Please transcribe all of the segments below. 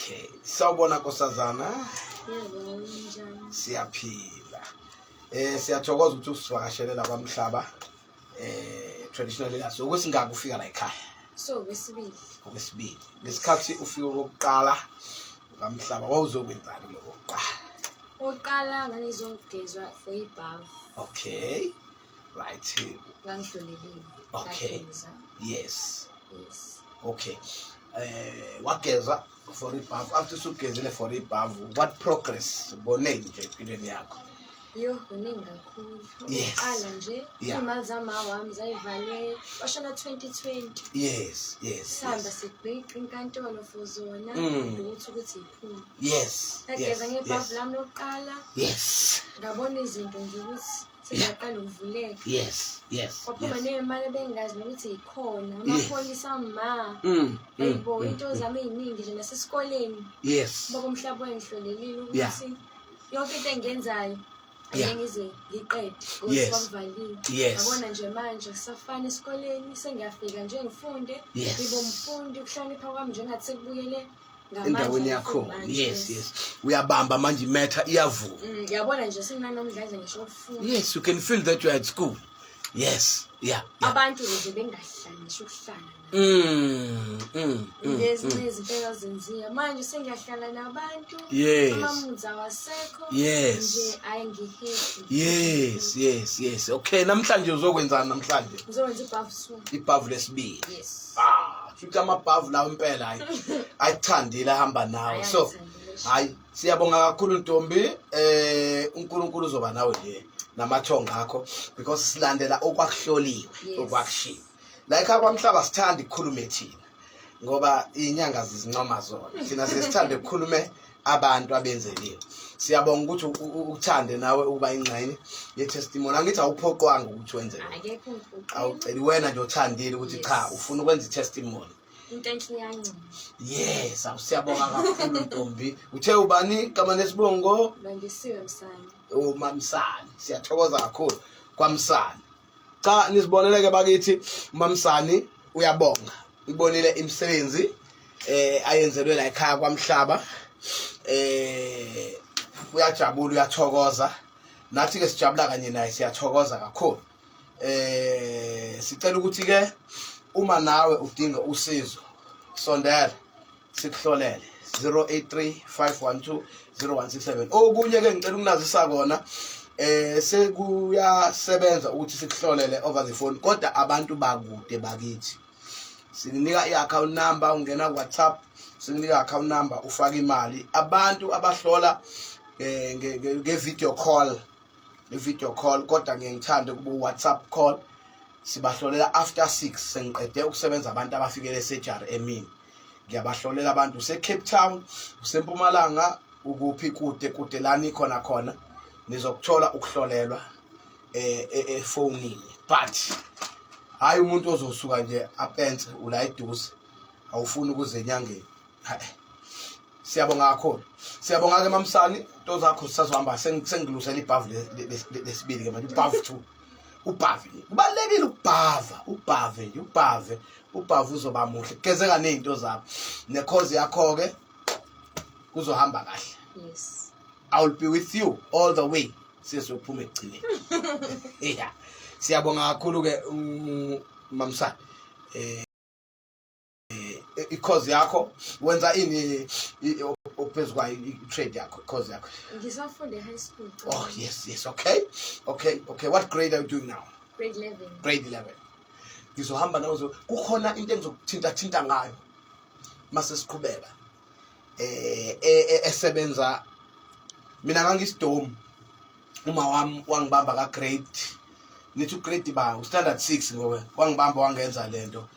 Okay, sawubona nkosazana. Yebo, njani? Siyaphila. Siyathokoza ukuthi usivakashele la Kwa-Mhlaba. Traditionally la so kusingaka ufika la ekhaya. So wesibili. Okwesibili. Ngesikhathi ufika kokuqala Kwa-Mhlaba wawuzokwenzani lokho kokuqala? Oqala nganizongezwa for ibhavu. Okay. Right. Ngangihlolelile. Okay. Yes. Yes. Okay. Wageza for ibhavu. After sugezile for ibhavu, what progress boneni nje empilweni yakho? Yo, kuningi kakhulu. Yes. Oqala nje, Yeah. imali zami zayivalwe bashona 2020. Yes. Sihamba sibheka inkantolo for zona ukuthi iphume. Yes. Ngageza ngebhavu lami lokuqala. Yes. Ngabona izinto nje ukuthi singaqala ukuvuleka. Yes. Waphuma nemali ebengazi nokuthi ikhona. Amapholisa ama. Ayibo into zami eziningi nje nasesikoleni. Yes. Kwa-Mhlaba wangihlolelile ukuthi yonke into engiyenzayo ngize ngiqede ngoba kwavaliwe. Ngabona nje manje kusafana esikoleni sengiyafika nje ngifunde ngibe umfundi ukuhlonipha kwami njengathi sekubuyele endaweni yakho. Yes. Uyabamba manje imetha iyavuka. Ngiyabona nje senginomdlaza ngisho ukufunda. Yes, you can feel that you are at school. Yes. Yeah. Abantu nje bengahlala ngisho ukuhlala. Lezi izinto ezenziwa manje sengiyahlala nabantu. Amamuzi awasekho. Nje ayengiheki. Yes. Okay, namhlanje uzokwenzani namhlanje? Ngizokwenza ibhavu soon. Ibhavu lesibili. Yes. Futhi amabhavu lawo impela hayi ayithandile ahamba nawe. So hayi siyabonga kakhulu Ntombi. uNkulunkulu uzoba nawe nje namathonga akho because silandela okwakuhloliwe okwakushiwo. La ekhaya Kwa-Mhlaba sithanda ukukhuluma thina ngoba inyanga zizincoma zona. Thina sesithanda ukukhulume abantu abenzeliwe. Siyabonga ukuthi uthande nawe ukuba ingxenye ye-testimony. Angithi awuphoqwanga ukuthi wenze lokho. Akekho umfuqi. Awuceli wena nje uthandile ukuthi cha ufuna ukwenza i-testimony. Into enhle yancane. Yes, siyabonga kakhulu Ntombi. Uthe ubani kama nesibongo? Bandisiwe Msani. uMamsani. Siyathokoza kakhulu kwaMsani. Cha nisiboneleke bakithi uMamsani uyabonga. Ibonile imisebenzi ayenzelwe la ekhaya Kwa-Mhlaba. Uyajabula uyathokoza. Nathi ke sijabula kanye naye siyathokoza kakhulu. Sicela ukuthi ke uma nawe udinga usizo sondela sikuhlolele 083 512 0167. Okunye ke ngicela ukunazisa kona sekuyasebenza ukuthi sikuhlolele over the phone kodwa abantu bakude bakithi sikunika i-account number ungena WhatsApp sikunika i-account number ufaka imali. Abantu abahlola nge-video call kodwa ngiyithanda kuba WhatsApp call sibahlolela after 6 sengiqede ukusebenza abantu abafikele surgery emini. Ngiyabahlolela abantu Cape Town, useMpumalanga, ukuphi kude lani khona nizokuthola ukuhlolelwa efonini. But hayi umuntu ozosuka nje apense ula eduze awufuni ukuze enyangeni. Siyabonga kakhulu. Siyabonga ke Mamsani into zakho sisazohamba sengilusela ibhavu lesibili ke manje ibhavu 2. Ubhavi kubalekile ubhavu uzoba muhle gezeka nezinto zakho necause yakho ke kuzohamba kahle. Yes. I will be with you all the way sizophuma egcineni. Yeah. Siyabonga kakhulu ke Mamsani. Because yakho wenza ini ophezwa i-trade yakho because yakho. Ngisafunda high school. Oh yes. Okay. What grade are you doing now? Grade 11. Grade 11. Ngizohamba nawe kukhona into engizokuthinta ngayo mase siqhubeka. Esebenza mina ngangisidom uma wami wangibamba ka grade nithi grade ba standard 6 ngoba wangibamba wangenza lento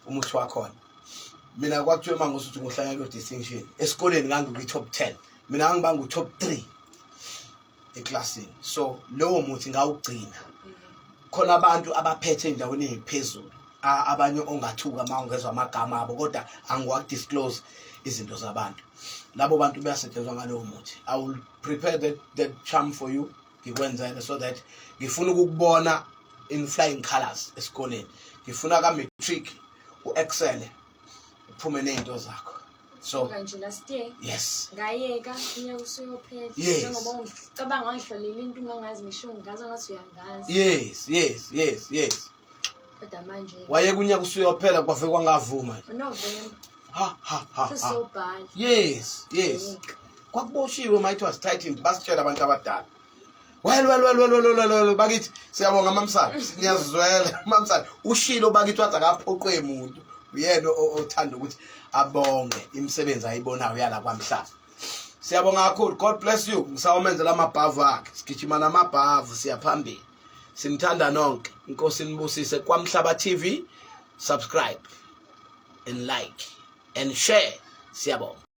umuthi wakhona. Mina kwakuthiwa manje ukuthi ngohlanga lo distinction esikoleni ngangiku top 10 mina ngibanga top 3 eclassini. So lowo muthi ngawugcina khona abantu abaphethe endaweni eziphezulu abanye ongathuka mawungezwe amagama abo kodwa angiwa disclose izinto zabantu labo bantu bayasetshenzwa ngalowo muthi. I will prepare that charm for you ngikwenzele so that ngifuna ukukubona in flying colors esikoleni. Ngifuna ka matric uexcel uphume nezinto zakho. So kanje last year yes, ngayeka unyaka usuyophela yes, njengoba ngicabanga ngihlolela into ungangazi ngisho ngazi ngathi uyangazi. Yes. Kodwa manje Wayeka unyaka usuyophela kwafika kwangavuma. November Ha. sesobhala. Yes. Kwakuboshiwe my it was tightened basitshela abantu abadala. Well bakithi siyabonga mamsana niyazizwela mamsana ushilo bakithi wathi akaphoqwe umuntu uyena othanda ukuthi abonge imisebenzi ayibonayo yala Kwa-Mhlaba. Siyabonga kakhulu, God bless you. Ngisawumenzela amabhavu akhe, sigijima namabhavu siyaphambili. Sinithanda nonke, inkosi nibusise. Kwa-Mhlaba TV, subscribe and like and share. Siyabonga.